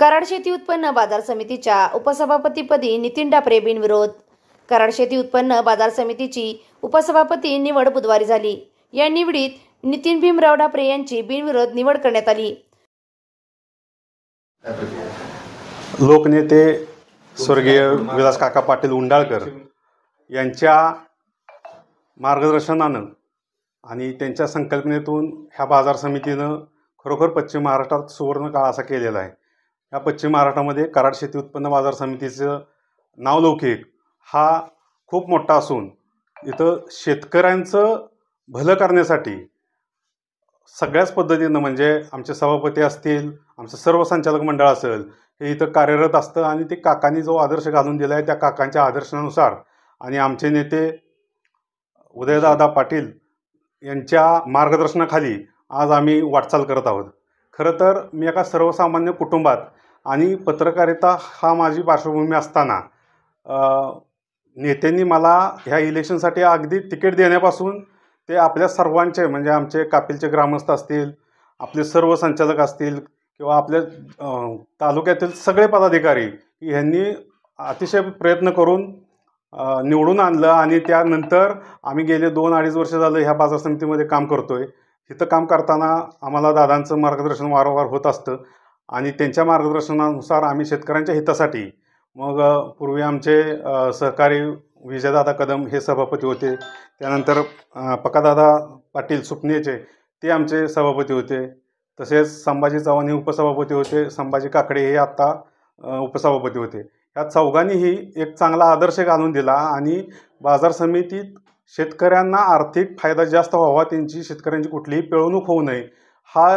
कराड शेती उत्पन्न बाजार समितीच्या उपसभापतीपदी नितीन डापरे बिनविरोध. कराड शेती उत्पन्न बाजार समितीची उपसभापती निवड बुधवारी झाली. या निवडीत नितीन भीमराव डापरे यांची बिनविरोध निवड करण्यात आली. लोकनेते स्वर्गीय विलास काका पाटील उंडाळकर यांच्या मार्गदर्शनानं आणि त्यांच्या संकल्पनेतून ह्या बाजार समितीनं खरोखर पश्चिम महाराष्ट्रात सुवर्ण काळ असा केलेला आहे. या पश्चिम महाराष्ट्रामध्ये कराड शेती उत्पन्न बाजार समितीचं नावलौकिक हा खूप मोठा असून इथं शेतकऱ्यांचं भलं करण्यासाठी सगळ्याच पद्धतीनं म्हणजे आमचे सभापती असतील, आमचं सर्व संचालक मंडळ असेल, हे इथं कार्यरत असतं आणि ते काकांनी जो आदर्श घालून दिला आहे त्या काकांच्या आदर्शानुसार आणि आमचे नेते उदयदादा पाटील यांच्या मार्गदर्शनाखाली आज आम्ही वाटचाल करत आहोत. खरं तर मी एका सर्वसामान्य कुटुंबात आणि पत्रकारिता हा माझी पार्श्वभूमी असताना नेत्यांनी मला ह्या इलेक्शनसाठी अगदी तिकीट देण्यापासून ते आपल्या सर्वांचे म्हणजे आमचे कापिलचे ग्रामस्थ असतील, आपले सर्व संचालक असतील किंवा आपल्या तालुक्यातील सगळे पदाधिकारी यांनी अतिशय प्रयत्न करून निवडून आणलं आणि त्यानंतर आम्ही गेले 2-2.5 वर्ष झालं ह्या बाजार समितीमध्ये काम करतो आहे. इथं काम करताना आम्हाला दादांचं मार्गदर्शन वारंवार होत असतं आणि त्यांच्या मार्गदर्शनानुसार आम्ही शेतकऱ्यांच्या हितासाठी मग पूर्वी आमचे सहकारी विजयदादा कदम हे सभापती होते, त्यानंतर पकादादा पाटील सुपनेचे ते आमचे सभापती होते, तसेच संभाजी चव्हाण हे उपसभापती होते, संभाजी काकडे हे आत्ता उपसभापती होते. ह्या चौघांनीही एक चांगला आदर्श घालून दिला आणि बाजार समितीत शेतकऱ्यांना आर्थिक फायदा जास्त व्हावा, त्यांची शेतकऱ्यांची कुठलीही पिळवणूक होऊ नये हा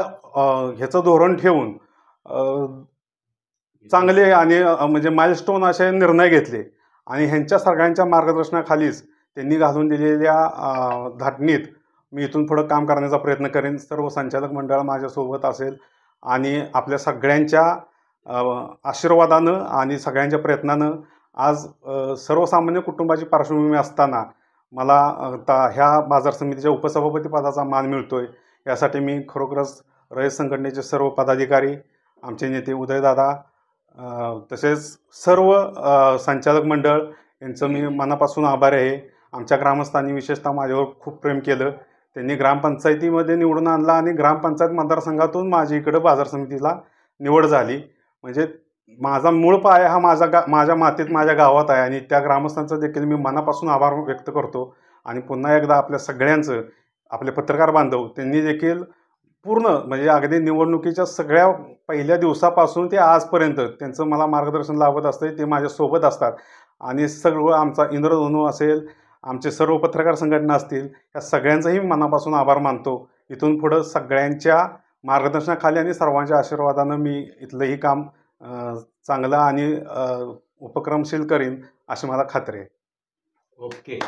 ह्याचं धोरण ठेवून चांगले आणि म्हणजे माइलस्टोन असे निर्णय घेतले आणि ह्यांच्या सगळ्यांच्या मार्गदर्शनाखालीच त्यांनी घालून दिलेल्या धाटणीत मी इथून पुढं काम करण्याचा प्रयत्न करेन. सर्व संचालक मंडळ माझ्यासोबत असेल आणि आपल्या सगळ्यांच्या आशीर्वादानं आणि सगळ्यांच्या प्रयत्नानं आज सर्वसामान्य कुटुंबाची पार्श्वभूमी असताना मला ह्या बाजार समितीच्या उपसभापती पदाचा मान मिळतो आहे. यासाठी मी खरोखरच रयत संघटनेचे सर्व पदाधिकारी, आमचे नेते उदयदादा, तसेच सर्व संचालक मंडळ यांचं मी मनापासून आभारी आहे. आमच्या ग्रामस्थांनी विशेषतः माझ्यावर खूप प्रेम केलं. त्यांनी ग्रामपंचायतीमध्ये निवडून आणला आणि ग्रामपंचायत मतदारसंघातून माझी इकडं बाजार समितीला निवड झाली. म्हणजे माझा मूळ पाया हा माझ्या मातीत माझ्या गावात आहे आणि त्या ग्रामस्थांचं देखील मी मनापासून आभार व्यक्त करतो. आणि पुन्हा एकदा आपल्या सगळ्यांचं, आपले पत्रकार बांधव त्यांनी देखील पूर्ण म्हणजे अगदी निवडणुकीच्या सगळ्या पहिल्या दिवसापासून ते आजपर्यंत त्यांचं मला मार्गदर्शन लाभत असतं, ते माझ्यासोबत असतात आणि सर्व आमचा इंद्रधनू असेल, आमचे सर्व पत्रकार संघटना असतील, या सगळ्यांचाही मनापासून आभार मानतो. इथून पुढं सगळ्यांच्या मार्गदर्शनाखाली आणि सर्वांच्या आशीर्वादानं मी इथलंही काम चांगलं आणि उपक्रमशील करीन अशी मला खात्री आहे. ओके.